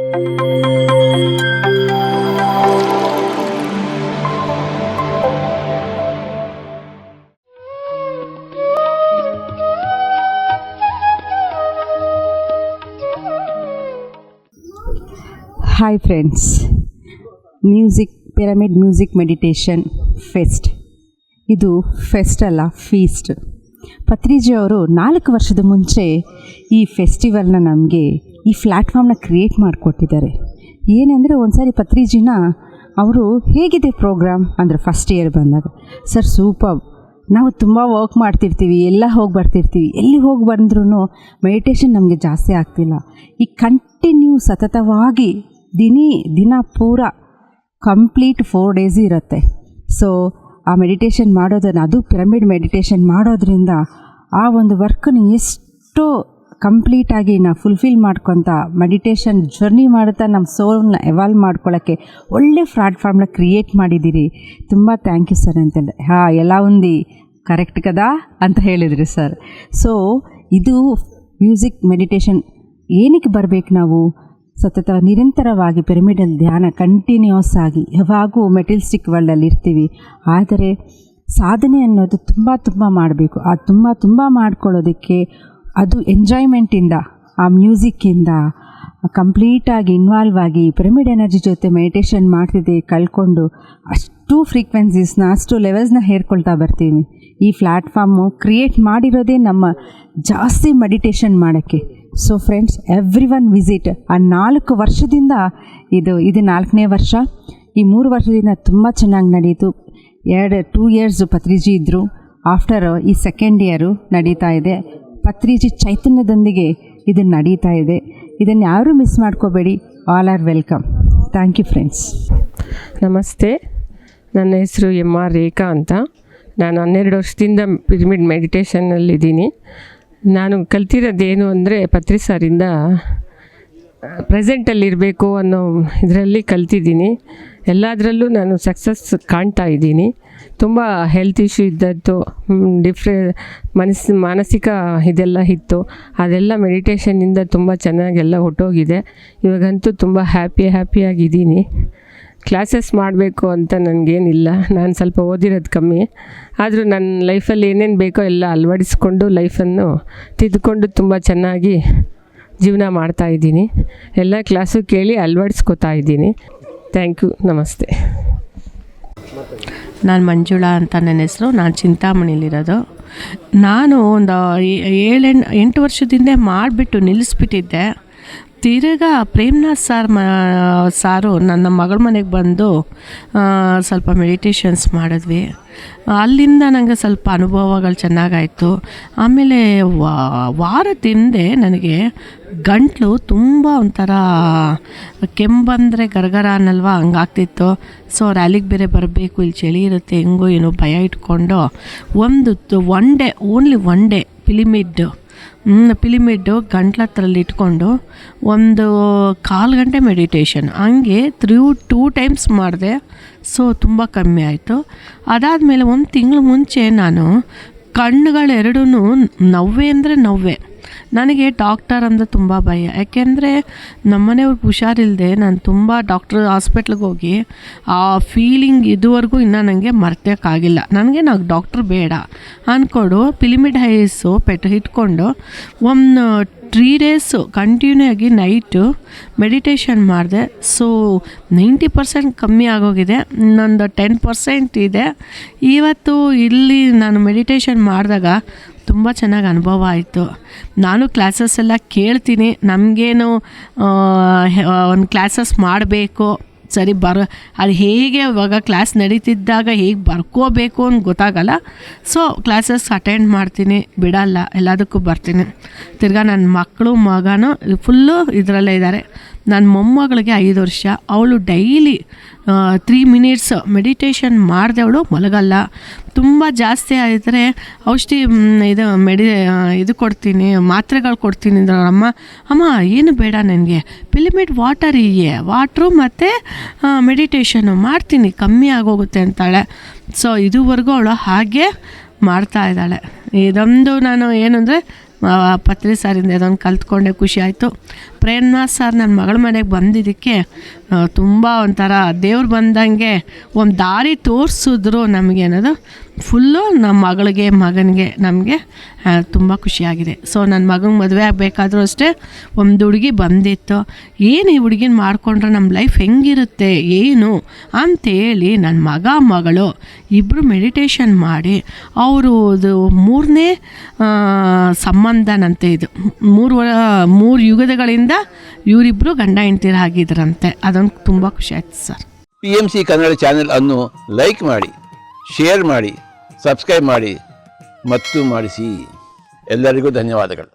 Hi friends, pyramid music meditation fest. ಇದು fest ಅಲ್ಲ, feast. Patriji ಅವರು 4 ವರ್ಷದ ಮುಂಚೆ ಈ ಫೆಸ್ಟಿವಲ್ನ ನಮಗೆ ಈ ಪ್ಲ್ಯಾಟ್ಫಾರ್ಮ್ನ ಕ್ರಿಯೇಟ್ ಮಾಡಿಕೊಟ್ಟಿದ್ದಾರೆ. ಏನೆಂದರೆ ಒಂದ್ಸಾರಿ ಪತ್ರಿಜಿನ ಅವರು ಹೇಗಿದೆ ಪ್ರೋಗ್ರಾಮ್ ಅಂದರೆ ಫಸ್ಟ್ ಇಯರ್ ಬಂದಾಗ, ಸರ್ ಸೂಪರ್, ನಾವು ತುಂಬ ವರ್ಕ್ ಮಾಡ್ತಿರ್ತೀವಿ, ಎಲ್ಲ ಹೋಗಿ ಬರ್ತಿರ್ತೀವಿ, ಎಲ್ಲಿ ಹೋಗಿ ಬಂದ್ರೂ ಮೆಡಿಟೇಷನ್ ನಮಗೆ ಜಾಸ್ತಿ ಆಗ್ತಿಲ್ಲ. ಈ ಕಂಟಿನ್ಯೂ ಸತತವಾಗಿ ದಿನ ಪೂರ ಕಂಪ್ಲೀಟ್ 4 days ಇರುತ್ತೆ. ಸೊ ಆ ಮೆಡಿಟೇಷನ್ ಮಾಡೋದನ್ನು, ಅದು ಪಿರಮಿಡ್ ಮೆಡಿಟೇಷನ್ ಮಾಡೋದ್ರಿಂದ ಆ ಒಂದು ವರ್ಕನ್ನು ಎಷ್ಟು ಕಂಪ್ಲೀಟಾಗಿ ನಾವು ಫುಲ್ಫಿಲ್ ಮಾಡ್ಕೊತ ಮೆಡಿಟೇಷನ್ ಜರ್ನಿ ಮಾಡುತ್ತಾ ನಮ್ಮ ಸೋಲ್ನ ಎವಾಲ್ವ್ ಮಾಡ್ಕೊಳ್ಳೋಕ್ಕೆ ಒಳ್ಳೆ ಪ್ಲ್ಯಾಟ್ಫಾರ್ಮ್ನ ಕ್ರಿಯೇಟ್ ಮಾಡಿದ್ದೀರಿ. ತುಂಬ ಥ್ಯಾಂಕ್ ಯು ಸರ್ ಅಂತೇಳಿ. ಎಲ್ಲ ఉంది ಕರೆಕ್ಟ್ ಕದಾ ಅಂತ ಹೇಳಿದ್ರಿ ಸರ್. ಸೊ ಇದು ಮ್ಯೂಸಿಕ್ ಮೆಡಿಟೇಷನ್ ಏನಕ್ಕೆ ಬರಬೇಕು, ನಾವು ಸತತ ನಿರಂತರವಾಗಿ ಪಿರಮಿಡಲ್ ಧ್ಯಾನ ಕಂಟಿನ್ಯೂಸ್ ಆಗಿ ಯಾವಾಗೂ ಮೆಟೀರಿಯಲಿಸ್ಟಿಕ್ ವರ್ಲ್ಡಲ್ಲಿ ಇರ್ತೀವಿ. ಆದರೆ ಸಾಧನೆ ಅನ್ನೋದು ತುಂಬ ಮಾಡಬೇಕು. ಆ ತುಂಬ ಮಾಡ್ಕೊಳ್ಳೋದಕ್ಕೆ ಅದು ಎಂಜಾಯ್ಮೆಂಟಿಂದ, ಆ ಮ್ಯೂಸಿಕ್ಕಿಂದ ಕಂಪ್ಲೀಟಾಗಿ ಇನ್ವಾಲ್ವ್ ಆಗಿ ಪಿರಮಿಡ್ ಎನರ್ಜಿ ಜೊತೆ ಮೆಡಿಟೇಷನ್ ಮಾಡ್ತಿದ್ದೆ ಕಳ್ಕೊಂಡು ಅಷ್ಟು ಫ್ರೀಕ್ವೆನ್ಸೀಸ್ನ, ಅಷ್ಟು ಲೆವೆಲ್ಸ್ನ ಹೇರ್ಕೊಳ್ತಾ ಬರ್ತೀವಿ. ಈ ಪ್ಲ್ಯಾಟ್ಫಾರ್ಮು ಕ್ರಿಯೇಟ್ ಮಾಡಿರೋದೇ ನಮ್ಮ ಜಾಸ್ತಿ ಮೆಡಿಟೇಷನ್ ಮಾಡೋಕ್ಕೆ. So friends, every one visit. ಆ 4 ವರ್ಷದಿಂದ ಇದು 4ನೇ ವರ್ಷ. ಈ 3 ವರ್ಷದಿಂದ ತುಂಬ ಚೆನ್ನಾಗಿ ನಡೀತು. 2 years ಪತ್ರಿಜಿ ಇದ್ದರು. ಆಫ್ಟರ್ ಈ 2nd year ನಡೀತಾ ಇದೆ. ಪತ್ರಿಜಿ ಚೈತನ್ಯದೊಂದಿಗೆ ಇದು ನಡೀತಾ ಇದೆ. ಇದನ್ನು ಯಾರೂ ಮಿಸ್ ಮಾಡ್ಕೋಬೇಡಿ. All are welcome. Thank you friends. ನಮಸ್ತೆ, ನನ್ನ ಹೆಸರು MR ರೇಖಾ ಅಂತ. ನಾನು 12 ವರ್ಷದಿಂದ ಪಿರಮಿಡ್ ಮೆಡಿಟೇಷನ್ನಲ್ಲಿದ್ದೀನಿ. ನಾನು ಕಲ್ತಿರೋದೇನು ಅಂದರೆ ಪತ್ರಿ ಸಾರಿಂದ ಪ್ರೆಸೆಂಟಲ್ಲಿರಬೇಕು ಅನ್ನೋ ಇದರಲ್ಲಿ ಕಲ್ತಿದ್ದೀನಿ. ಎಲ್ಲದರಲ್ಲೂ ನಾನು ಸಕ್ಸಸ್ ಕಾಣ್ತಾ ಇದ್ದೀನಿ. ತುಂಬ ಹೆಲ್ತ್ ಇಶ್ಯೂ ಇದ್ದದ್ದು, ಮಾನಸಿಕ ಇದೆಲ್ಲ ಇತ್ತು, ಅದೆಲ್ಲ ಮೆಡಿಟೇಷನ್ನಿಂದ ತುಂಬ ಚೆನ್ನಾಗೆಲ್ಲ ಹೊಟ್ಟೋಗಿದೆ. ಇವಾಗಂತೂ ತುಂಬ ಹ್ಯಾಪಿಯಾಗಿದ್ದೀನಿ. ಕ್ಲಾಸಸ್ ಮಾಡಬೇಕು ಅಂತ ನನಗೇನಿಲ್ಲ, ನಾನು ಸ್ವಲ್ಪ ಓದಿರೋದು ಕಮ್ಮಿ. ಆದರೂ ನನ್ನ ಲೈಫಲ್ಲಿ ಏನೇನು ಬೇಕೋ ಎಲ್ಲ ಅಳವಡಿಸ್ಕೊಂಡು ಲೈಫನ್ನು ತಿದ್ದುಕೊಂಡು ತುಂಬ ಚೆನ್ನಾಗಿ ಜೀವನ ಮಾಡ್ತಾಯಿದ್ದೀನಿ. ಎಲ್ಲ ಕ್ಲಾಸು ಕೇಳಿ ಅಳವಡಿಸ್ಕೋತಾ ಇದ್ದೀನಿ. Thank you. ನಮಸ್ತೆ. ನಾನು ಮಂಜುಳಾ ಅಂತ ನನ್ನ ಹೆಸರು. ನಾನು ಚಿಂತಾಮಣಿಲಿರೋದು. ನಾನು ಒಂದು 7-8 ವರ್ಷದಿಂದ ಮಾಡಿಬಿಟ್ಟು ನಿಲ್ಲಿಸ್ಬಿಟ್ಟಿದ್ದೆ. ತಿರ್ಗಾ ಪ್ರೇಮ್ನಾಥ್ ಸಾರು ನನ್ನ ಮಗಳ ಮನೆಗೆ ಬಂದು ಸ್ವಲ್ಪ ಮೆಡಿಟೇಷನ್ಸ್ ಮಾಡಿದ್ವಿ. ಅಲ್ಲಿಂದ ನನಗೆ ಸ್ವಲ್ಪ ಅನುಭವಗಳು ಚೆನ್ನಾಗಾಯಿತು. ಆಮೇಲೆ ವಾರದ ಹಿಂದೆ ನನಗೆ ಗಂಟ್ಲು ತುಂಬ ಒಂಥರ ಕೆಮ್ಮಂದರೆ ಗರಗರ ಅನ್ನಲ್ವ, ಹಂಗಾಗ್ತಿತ್ತು. ಸೊ ರ್ಯಾಲಿಗೆ ಬೇರೆ ಬರಬೇಕು, ಇಲ್ಲಿ ಚಳಿ ಇರುತ್ತೆ, ಹೆಂಗೋ ಏನೋ ಭಯ ಇಟ್ಕೊಂಡು ಓನ್ಲಿ ಒನ್ ಡೇ ಪಿಲಿಮಿಡ್ಡು ಗಂಟ್ಲ ಹತ್ರಲ್ಲಿ ಇಟ್ಕೊಂಡು 1.25 ಗಂಟೆ ಮೆಡಿಟೇಷನ್ ಹಂಗೆ 2 times ಮಾಡಿದೆ. ಸೊ ತುಂಬ ಕಮ್ಮಿ ಆಯಿತು. ಅದಾದಮೇಲೆ 1 ತಿಂಗಳು ಮುಂಚೆ ನಾನು ಕಣ್ಣುಗಳೆರಡೂ ನೋವೇ. ನನಗೆ ಡಾಕ್ಟರ್ ಅಂದರೆ ತುಂಬ ಭಯ. ಯಾಕೆಂದರೆ ನಮ್ಮನೆಯವ್ರಿಗೆ ಹುಷಾರಿಲ್ಲದೆ ನಾನು ತುಂಬ ಹಾಸ್ಪಿಟ್ಲಿಗೆ ಹೋಗಿ ಆ ಫೀಲಿಂಗ್ ಇದುವರೆಗೂ ಇನ್ನೂ ನನಗೆ ಮರ್ತಕ್ಕಾಗಿಲ್ಲ. ನಾನು ಡಾಕ್ಟ್ರ್ ಬೇಡ ಅಂದ್ಕೊಂಡು ಪಿಲಿಮಿಡ್ ಐಸು ಇಟ್ಕೊಂಡು 3 days ಕಂಟಿನ್ಯೂ ಆಗಿ ನೈಟು ಮೆಡಿಟೇಷನ್ ಮಾಡಿದೆ. ಸೊ 90% ಕಮ್ಮಿ ಆಗೋಗಿದೆ, ಇನ್ನೊಂದು 10% ಇದೆ. ಇವತ್ತು ಇಲ್ಲಿ ನಾನು ಮೆಡಿಟೇಷನ್ ಮಾಡಿದಾಗ ತುಂಬ ಚೆನ್ನಾಗಿ ಅನುಭವ ಆಯಿತು. ನಾನು ಕ್ಲಾಸಸ್ ಎಲ್ಲ ಕೇಳ್ತೀನಿ. ನಮಗೇನು ಒಂದು ಕ್ಲಾಸಸ್ ಮಾಡಬೇಕು, ಸರಿ ಅದು ಹೇಗೆ ಇವಾಗ ಕ್ಲಾಸ್ ನಡೀತಿದ್ದಾಗ ಹೇಗೆ ಬರ್ಕೋಬೇಕು ಅಂತ ಗೊತ್ತಾಗಲ್ಲ. ಸೊ ಕ್ಲಾಸಸ್ ಅಟೆಂಡ್ ಮಾಡ್ತೀನಿ, ಬಿಡಲ್ಲ, ಎಲ್ಲದಕ್ಕೂ ಬರ್ತೀನಿ. ತಿರ್ಗಾ ನನ್ನ ಮಗನೂ ಫುಲ್ಲು ಇದರಲ್ಲೇ ಇದ್ದಾರೆ. ನನ್ನ ಮೊಮ್ಮಗಳಿಗೆ 5 ವರ್ಷ. ಅವಳು ಡೈಲಿ 3 minutes ಮೆಡಿಟೇಷನ್ ಮಾಡಿದವಳು ಮಲಗಲ್ಲ. ತುಂಬ ಜಾಸ್ತಿ ಆದರೆ ಔಷಧಿ ಇದು ಕೊಡ್ತೀನಿ, ಮಾತ್ರೆಗಳು ಕೊಡ್ತೀನಿ ಅಂದ್ರೆ ಅಮ್ಮ ಏನು ಬೇಡ, ನನಗೆ ಪಿಲಿಮಿಡ್ ವಾಟ್ರು ಮತ್ತು ಮೆಡಿಟೇಷನ್ನು ಮಾಡ್ತೀನಿ, ಕಮ್ಮಿ ಆಗೋಗುತ್ತೆ ಅಂತಾಳೆ. ಸೊ ಇದುವರೆಗೂ ಅವಳು ಹಾಗೆ ಮಾಡ್ತಾ ಇದ್ದಾಳೆ. ಇದೊಂದು ನಾನು ಏನಂದರೆ ಪತ್ರಿ ಸಾರಿಂದ ಇದೊಂದು ಕಲ್ತ್ಕೊಂಡೆ, ಖುಷಿ ಆಯಿತು. ಪ್ರೇರಣಾ ಸರ್ ನನ್ನ ಮಗಳ ಮನೆಗೆ ಬಂದಿದ್ದಕ್ಕೆ ತುಂಬ ಒಂಥರ ದೇವ್ರು ಬಂದಂಗೆ ಒಂದು ದಾರಿ ತೋರಿಸಿದ್ರು ನಮಗೆ ಅನ್ನೋದು ಫುಲ್ಲು ನಮ್ಮ ಮಗನಿಗೆ ನಮಗೆ ತುಂಬ ಖುಷಿಯಾಗಿದೆ. ಸೊ ನನ್ನ ಮಗಂಗೆ ಮದುವೆ ಆಗಬೇಕಾದ್ರೂ ಅಷ್ಟೇ ಒಂದು ಹುಡುಗಿ ಬಂದಿತ್ತು, ಏನು ಈ ಹುಡುಗಿನ ಮಾಡಿಕೊಂಡ್ರೆ ನಮ್ಮ ಲೈಫ್ ಹೆಂಗಿರುತ್ತೆ ಏನು ಅಂಥೇಳಿ ನನ್ನ ಮಗಳು ಇಬ್ಬರು ಮೆಡಿಟೇಷನ್ ಮಾಡಿ ಅವರು ಅದು 3ನೇ ಸಂಬಂಧನಂತೆ. ಇದು 3 ಯುಗಗಳಿಂದ ಇವರಿಬ್ಬರು ಗಂಡ ಹೆಂಡ್ತಿರು ಆಗಿದ್ರಂತೆ. ಅದೊಂದು ತುಂಬ ಖುಷಿ ಆಯ್ತು ಸರ್. PMC ಕನ್ನಡ ಚಾನೆಲ್ ಅನ್ನು ಲೈಕ್ ಮಾಡಿ, ಶೇರ್ ಮಾಡಿ, ಸಬ್ಸ್ಕ್ರೈಬ್ ಮಾಡಿ ಮತ್ತು ಮಾಡಿಸಿ. ಎಲ್ಲರಿಗೂ ಧನ್ಯವಾದಗಳು.